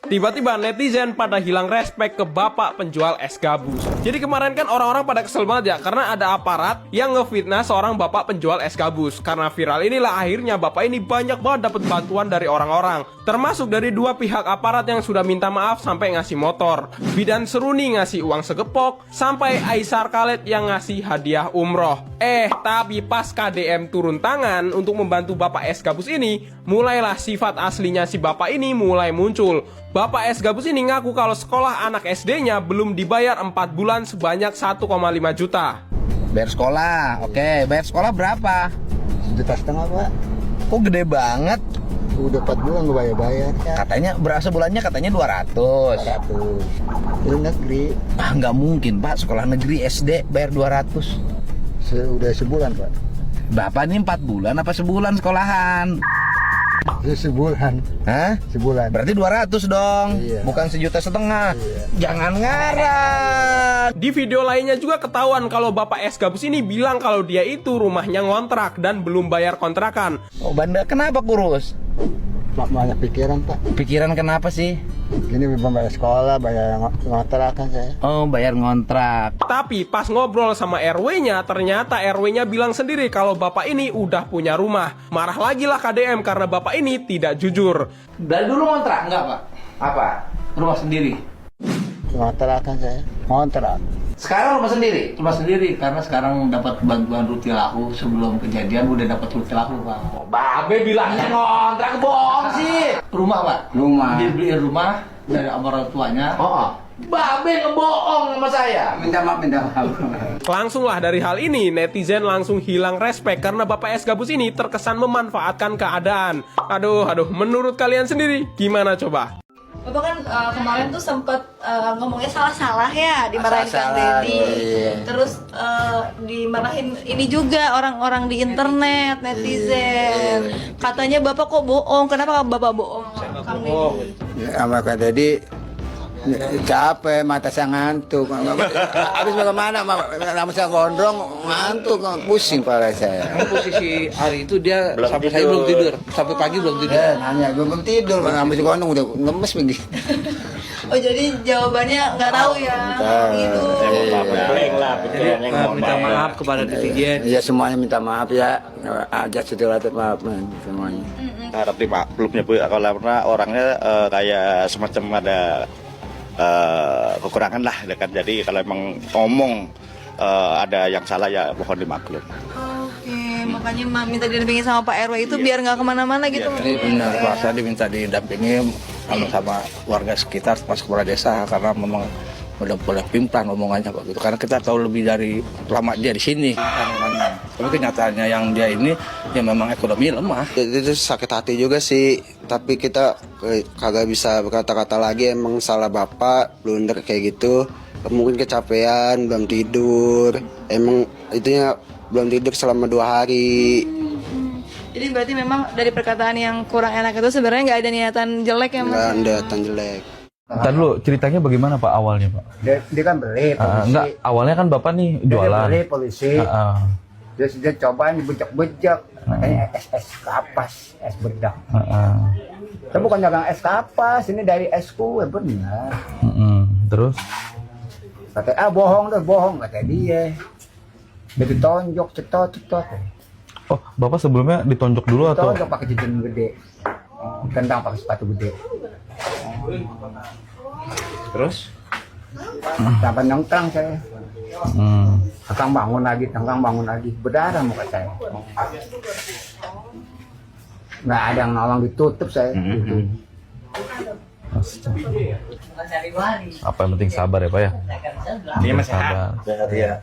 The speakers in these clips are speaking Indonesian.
Tiba-tiba netizen pada hilang respek ke bapak penjual es gabus. Jadi kemarin kan orang-orang pada kesel banget ya, karena ada aparat yang ngefitnah seorang bapak penjual es gabus. Karena viral inilah akhirnya bapak ini banyak banget dapat bantuan dari orang-orang, termasuk dari dua pihak aparat yang sudah minta maaf sampai ngasih motor, Bidan Seruni ngasih uang segepok, sampai Aisar Khaled yang ngasih hadiah umroh. Tapi pas KDM turun tangan untuk membantu bapak es gabus ini, mulailah sifat aslinya si bapak ini mulai muncul. Bapak es gabus ini ngaku kalau sekolah anak SD-nya belum dibayar 4 bulan sebanyak 1,5 juta. Bayar sekolah, oke. Bayar sekolah berapa? 1,5 juta, Pak. Kok gede banget? Udah 4 bulan gue bayar ya. Katanya berasa bulannya katanya 200. 100. Itu negeri. Nggak mungkin, Pak. Sekolah negeri SD bayar 200. Udah sebulan, Pak. Bapak ini 4 bulan apa sebulan sekolahan? Sebulan. Hah? Sebulan. Berarti 200 dong. Iya. Bukan 1,5 juta. Iya. Jangan ngarang. Di video lainnya juga ketahuan kalau bapak es gabus ini bilang kalau dia itu rumahnya ngontrak dan belum bayar kontrakan. Oh, Banda, kenapa kurus? Pak, banyak pikiran, Pak. Pikiran kenapa sih? Ini belum bayar sekolah, bayar kontrakan saya. Oh, bayar ngontrak. Tapi pas ngobrol sama RW-nya, ternyata RW-nya bilang sendiri kalau bapak ini udah punya rumah. Marah lagi lah KDM karena bapak ini tidak jujur. Dari dulu ngontrak enggak, Pak? Apa? Rumah sendiri. Kontrakan saya. Kontrak. Sekarang rumah sendiri? Rumah sendiri, karena sekarang dapat bantuan rutilahu. Sebelum kejadian udah dapat rutilahu, Pak. Oh, Babe bilangnya ngontrak, bohong sih. Rumah, Pak? Rumah. Dia beliin rumah dari orang tuanya. Oh. Babe ngebohong sama saya. Minta maaf. Langsunglah dari hal ini, netizen langsung hilang respek karena bapak es gabus ini terkesan memanfaatkan keadaan. Aduh, menurut kalian sendiri, gimana coba? Bapak kan kemarin tuh sempet ngomongnya salah-salah ya, dimarahin Kang Deddy. Iya. Terus dimarahin ini juga orang-orang di internet, netizen. Katanya Bapak kok bohong, kenapa Bapak bohong? Kang Deddy? Sama Kak Deddy capek, mata saya ngantuk. Habis bagaimana, lama saya gondrong, ngantuk, pusing kepala saya. Posisi hari itu dia sampai saya belum tidur. Sampai pagi belum tidur. Nanya, gue belum tidur, habis gondrong udah lemes begini. Oh jadi jawabannya nggak tahu ya? Gitu. Minta maaf kepada netizen. Ya semuanya minta maaf ya. Ajak setelah maaf semuanya. Tapi Pak belum nyebut kalau pernah orangnya kayak semacam ada kekurangan lah dekat. Jadi kalau emang ngomong ada yang salah ya mohon dimaklum. Oke, makanya minta didampingi sama Pak RW itu biar nggak kemana-mana gitu. Ini benar, Pak. Saya diminta didampingi sama warga sekitar, mas kepala desa, karena memang udah boleh pimplan omongannya Pak gitu. Karena kita tahu lebih dari lama dia di sini. Tapi kenyataannya yang dia ini ya memang ekonomi lemah. Itu sakit hati juga sih, tapi kita kagak bisa berkata-kata lagi, emang salah bapak, blunder kayak gitu. Mungkin kecapean, belum tidur, emang itunya belum tidur selama 2 hari. Jadi berarti memang dari perkataan yang kurang enak itu sebenarnya nggak ada niatan jelek ya Mas? Nggak ada niatan jelek. Ntar dulu, ceritanya bagaimana Pak awalnya Pak? Dia kan beli polisi. Enggak, awalnya kan Bapak nih jualan. Dia beli polisi. Dia cobain bejak-bejak. Katanya es kapas, es bedak. Tapi bukan dagang es kapas, ini dari es kue, benar. Terus? Katanya, bohong, kata dia. Dia ditonjok, cetot. Oh, Bapak sebelumnya ditonjok dulu atau? Ditonjok pakai cincin gede. Tendang pakai sepatu gede. Terus? Sampai nongkrong saya. Tengkang bangun lagi. Berdarah muka saya. Nggak ada yang nolong, ditutup saya. Apa yang penting sabar ya Pak ya? Dia masih sabar. Iya.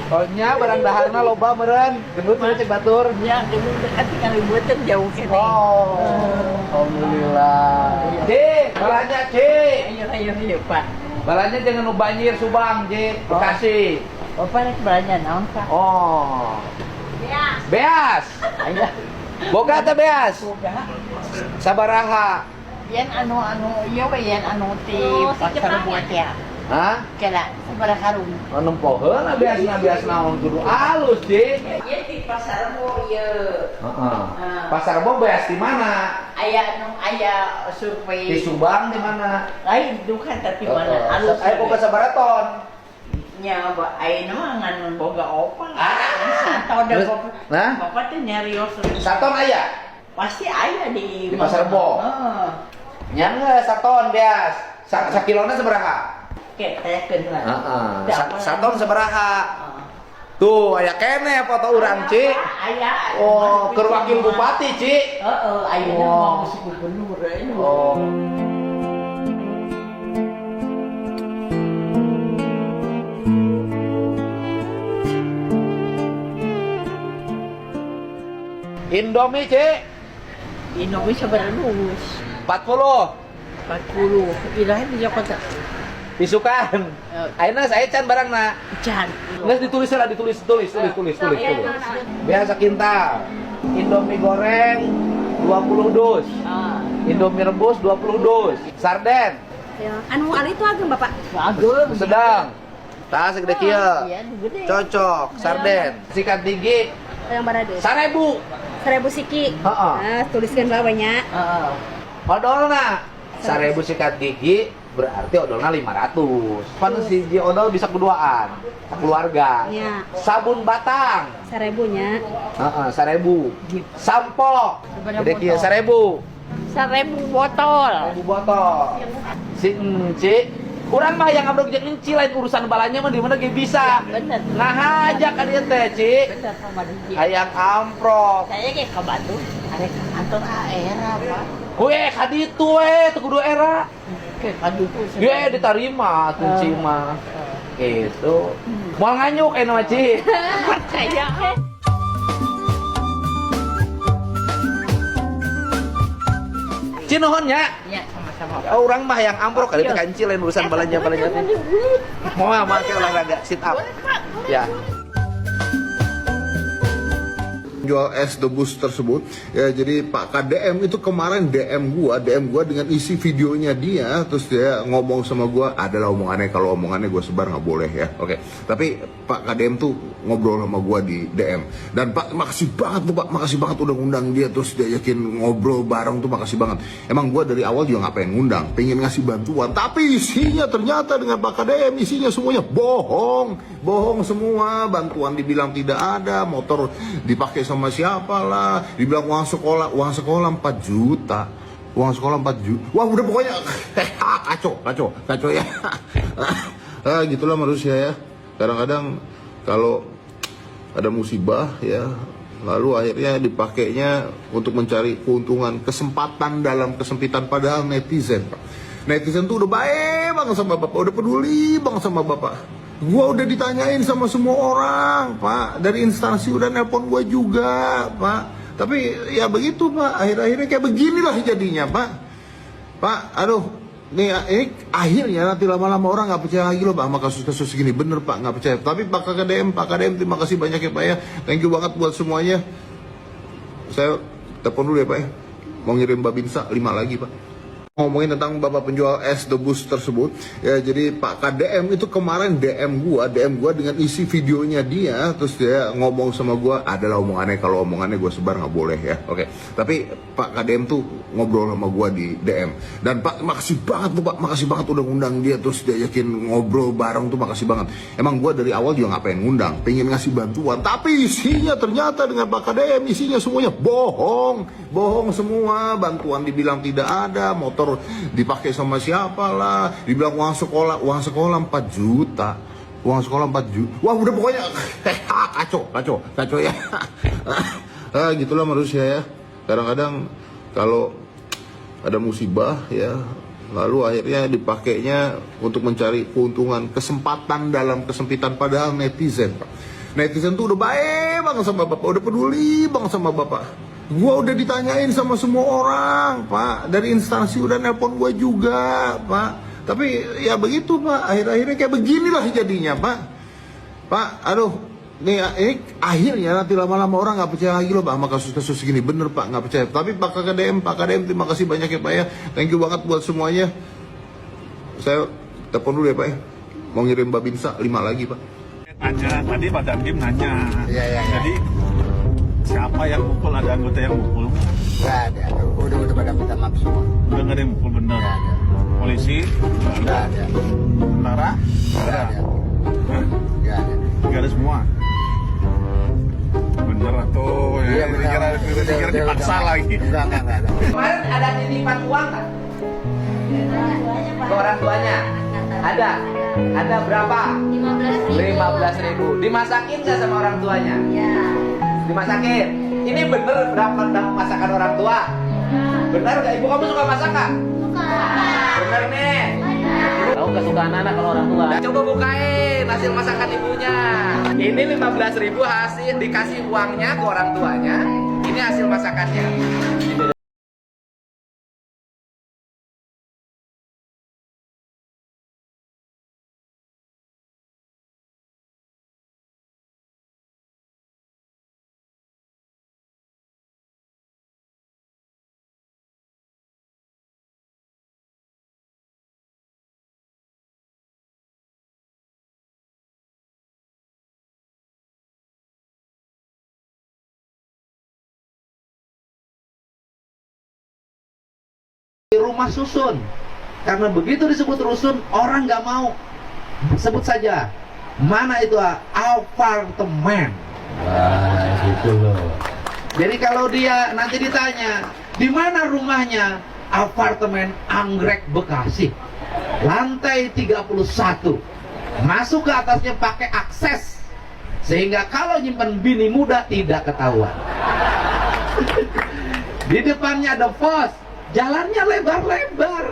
Soalnya barang daharna loba meureun. Gendut meureun cek batur. Ya, gendut dekat kali buatan jauh kene. Oh. Alhamdulillah. Cik, balanya Cik. Ayo Pak. Balanya jangan nu banjir Subang, Cik. Bekasi. Bapak rek belanja naon Pak? Oh. Beas. Ayo. Boga teh beas. Boga. Sabaraha. Yen anu ieu we yen anu ti pasar buat ya. Hah? Kena sebarang karung. Nempoheun biasa naon kudu alus, Cik. Ya di pasar Rebo ieu. Heeh. Pasar Rebo beas di mana? Aya survei. Di Subang di mana? Lain dukan tapi mana alus. Aya boga sabaraton. Nya aya mah ngan boga opal. Saton Terus, nah? Bapak teh nyarios. Saton aya? Pasti aya di Pasar Rebo. Heeh. Nya geus saton beas. Sakilona sabaraha? Kayak tekeun lah. Heeh. Saton sabaraha? Tuh, aya kene foto urang, Ci. Aya. Oh, keur wakil bupati, Ci. Heeh, ayeuna mau si gubernur ini. Oh. Indomie, Ci. Indonesia berlus. 40. 40. Ilahan di Jakarta. Isukan. Ayeuna saya can barangna. Can. Geus ditulis lah, ditulis. Biasa kintal. Indomie goreng 20 dus. Indomie rebus 20 dus. Sarden Ya, anu ari itu ageng Bapak. Bagus. sedang. Tah segede kieu. Iya, gede. Cocok. Sarden sikat gigi Yang barade. 1000. 1000 siki. Heeh. Nah, tuliskeun bawahnya. Heeh. Odolna 1000 sikat gigi berarti odolna 500. Pan siji odol bisa keduaan. Keluarga. Iya. Sabun batang. 1000-nya. Heeh, 1000. Sampo. Gede kieu 1000. 1000 botol. 1000 botol. Si Enci, urang mah yang ambruk jeung Enci lain urusan balanya mah di mana ge bisa. Bener. Nah aja ka dieu teh, Ci. Bener sama dia. Hayang amprok. Saya ge ke Bandung. Ada kantor era, Pak. Kue ka ditu we, teu kudu era. Ke Bandung. Ge diterima tuh Ci mah. Gitu. Moal nganyuk mah, Ci. Kayak Ci nuhun nya. ya sama-sama. Orang mah yang amprok kali teh kanci lain urusan balanya-balanya. Moal make olahraga sit up. Ya. Jual es debus tersebut ya, jadi Pak KDM itu kemarin DM gua dengan isi videonya dia, terus dia ngomong sama gua, adalah omongannya, kalau omongannya gua sebar nggak boleh ya, oke. Tapi Pak KDM tuh ngobrol sama gua di DM, dan Pak makasih banget tuh Pak, makasih banget udah ngundang dia, terus dia yakin ngobrol bareng tuh, makasih banget. Emang gua dari awal juga nggak pengen ngundang, pengen ngasih bantuan, tapi isinya ternyata dengan Pak KDM isinya semuanya bohong semua. Bantuan dibilang tidak ada, motor dipakai sama siapa lah, dibilang uang sekolah 4 juta, uang sekolah 4 juta, wah udah pokoknya kacau ya. Gitulah manusia ya, kadang-kadang kalau ada musibah ya, lalu akhirnya dipakainya untuk mencari keuntungan, kesempatan dalam kesempitan. Padahal netizen tuh udah baik banget sama Bapak, udah peduli banget sama Bapak. Gua udah ditanyain sama semua orang, Pak. Dari instansi udah nelpon gua juga, Pak. Tapi ya begitu, Pak. Akhir-akhirnya kayak beginilah jadinya, Pak. Pak, aduh. Ini akhirnya nanti lama-lama orang nggak percaya lagi loh, Pak, sama kasus-kasus gini. Bener, Pak, nggak percaya. Tapi Pak KDM, terima kasih banyak ya, Pak ya. Thank you banget buat semuanya. Saya telepon dulu ya, Pak ya. Mau ngirim Babinsa 5 lagi, Pak. Ngomongin tentang Bapak penjual es debus tersebut ya, jadi Pak KDM itu kemarin DM gua dengan isi videonya dia, terus dia ngomong sama gua, adalah omongannya, kalau omongannya gua sebar nggak boleh ya, oke. Tapi Pak KDM tuh ngobrol sama gua di DM, dan Pak makasih banget tuh Pak, makasih banget udah ngundang dia, terus dia yakin ngobrol bareng tuh, makasih banget. Emang gua dari awal juga nggak pengen ngundang, pengen ngasih bantuan, tapi isinya ternyata dengan Pak KDM isinya semuanya bohong semua. Bantuan dibilang tidak ada, motor dipakai sama siapa lah, dibilang uang sekolah 4 juta, uang sekolah 4 juta, wah udah pokoknya kacau ya. Gitulah manusia ya, kadang-kadang kalau ada musibah ya, lalu akhirnya dipakainya untuk mencari keuntungan, kesempatan dalam kesempitan. Padahal netizen tuh udah baik banget sama Bapak, udah peduli banget sama Bapak. Gua udah ditanyain sama semua orang, Pak. Dari instansi udah nelpon gua juga, Pak. Tapi ya begitu, Pak. Akhir-akhirnya kayak beginilah jadinya, Pak. Pak, aduh. Ini akhirnya nanti lama-lama orang nggak percaya lagi loh, Pak, sama kasus-kasus gini. Bener, Pak, nggak percaya. Tapi Pak KDM, terima kasih banyak ya, Pak ya. Thank you banget buat semuanya. Saya telepon dulu ya, Pak ya. mau ngirim Babinsa 5 lagi Pak. Tanya tadi Pak Dandim nanya. Iya. Jadi siapa yang mukul, ada anggota yang mukul? Nggak ada. Udah pada minta maaf semua. Udah nggak ada yang mukul bener. Nggak ada. Polisi? Nggak ada. Tentara? Nggak ada. Hah? Nggak ada. Nggak ada semua. Bener atau Iya, bener. dikira dipaksa lagi. Nggak ada. Kemarin ada titipan uang kan? Ke orang tuanya? Ada? Ada berapa? 15.000. Dimasakin nggak sama orang tuanya? Ya. Dimasakin. Ini bener berapa masakan orang tua? Bener nggak? Ibu kamu suka masak nggak? Bener nih. Tahu kesukaan anak kalau orang tua. Coba bukain hasil masakan ibunya. Ini 15.000 hasil dikasih uangnya ke orang tuanya. Ini hasil masakannya. Rumah susun, karena begitu disebut rusun orang nggak mau. Sebut saja mana itu apartemen. Itu loh. Jadi kalau dia nanti ditanya di mana rumahnya, apartemen Anggrek Bekasi, lantai 31, masuk ke atasnya pakai akses sehingga kalau nyimpen bini muda tidak ketahuan. Di depannya ada pos, jalannya lebar-lebar.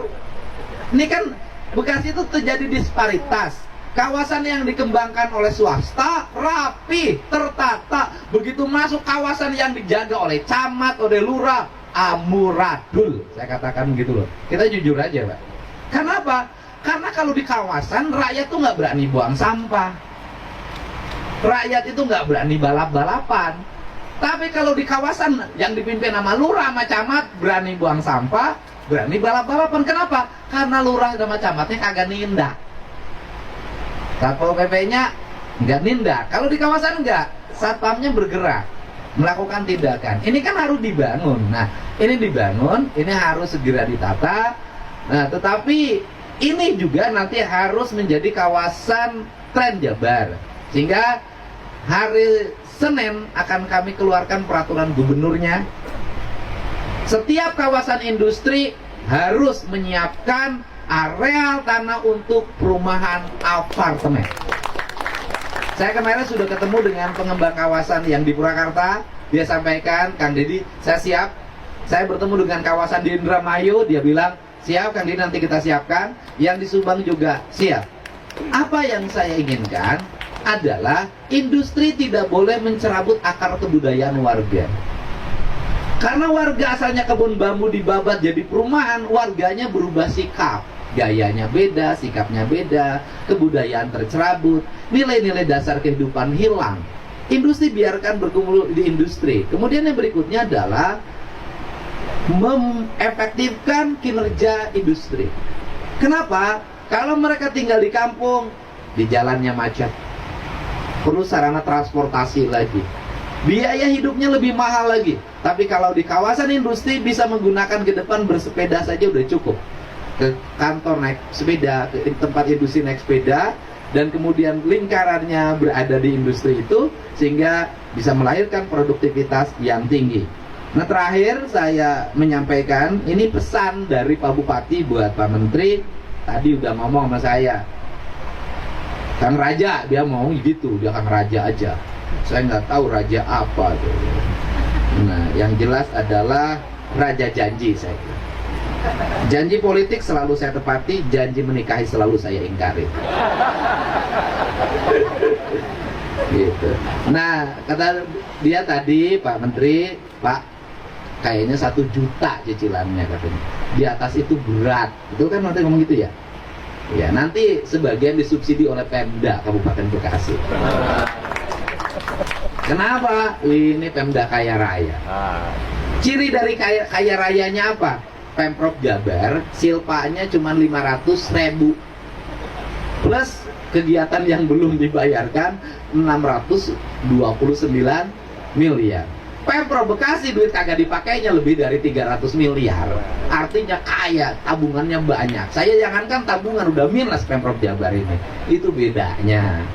Ini kan Bekasi itu terjadi disparitas. Kawasan yang dikembangkan oleh swasta rapi, tertata. Begitu masuk kawasan yang dijaga oleh camat, oleh lurah, amuradul. Saya katakan gitu loh. Kita jujur aja, Pak. Kenapa? Karena kalau di kawasan rakyat tuh nggak berani buang sampah. Rakyat itu nggak berani balap-balapan. Tapi kalau di kawasan yang dipimpin sama lurah sama camat berani buang sampah, berani balap-balapan. Kenapa? Karena lurah sama camatnya kagak nindak. Satpol PP-nya nggak nindak. Kalau di kawasan nggak, satpamnya bergerak melakukan tindakan. Ini kan harus dibangun. Nah, ini dibangun, ini harus segera ditata. Nah, tetapi ini juga nanti harus menjadi kawasan tren Jabar. Sehingga hari Senin akan kami keluarkan peraturan gubernurnya. Setiap kawasan industri harus menyiapkan areal tanah untuk perumahan apartemen. Saya kemarin sudah ketemu dengan pengembang kawasan yang di Purwakarta. Dia sampaikan, Kang Deddy, saya siap. Saya bertemu dengan kawasan di Indramayu, dia bilang, siap Kang Deddy, nanti kita siapkan. Yang di Subang juga siap. Apa yang saya inginkan adalah industri tidak boleh mencerabut akar kebudayaan warga. Karena warga asalnya kebun bambu dibabat jadi perumahan, warganya berubah sikap. Gayanya beda, sikapnya beda, kebudayaan tercerabut, nilai-nilai dasar kehidupan hilang. Industri biarkan berkumpul di industri. Kemudian yang berikutnya adalah mengefektifkan kinerja industri. Kenapa? Kalau mereka tinggal di kampung, di jalannya macet, perlu sarana transportasi lagi, biaya hidupnya lebih mahal lagi. Tapi kalau di kawasan industri bisa menggunakan ke depan bersepeda saja udah cukup. Ke kantor naik sepeda, ke tempat industri naik sepeda, dan kemudian lingkarannya berada di industri itu sehingga bisa melahirkan produktivitas yang tinggi. Nah, terakhir saya menyampaikan ini pesan dari Pak Bupati buat Pak Menteri. Tadi udah ngomong sama saya, Kang Raja, dia mau gitu, dia Kang Raja aja. Saya nggak tahu raja apa tuh. Nah, yang jelas adalah raja janji saya. Janji politik selalu saya tepati, janji menikahi selalu saya ingkari. Gitu. Nah, kata dia tadi, Pak Menteri, Pak, kayaknya 1 juta cicilannya katanya. Di atas itu berat. Itu kan nanti ngomong gitu ya? Ya, nanti sebagian disubsidi oleh Pemda Kabupaten Bekasi. Kenapa? Ini Pemda kaya raya. Ciri dari kaya rayanya apa? Pemprov Jabar silpanya cuma 500.000 plus kegiatan yang belum dibayarkan 629 miliar. Pemprov Bekasi duit kagak dipakainya lebih dari 300 miliar. Artinya kaya, tabungannya banyak. Saya jangankan tabungan udah minus Pemprov Jabar ini. Itu bedanya.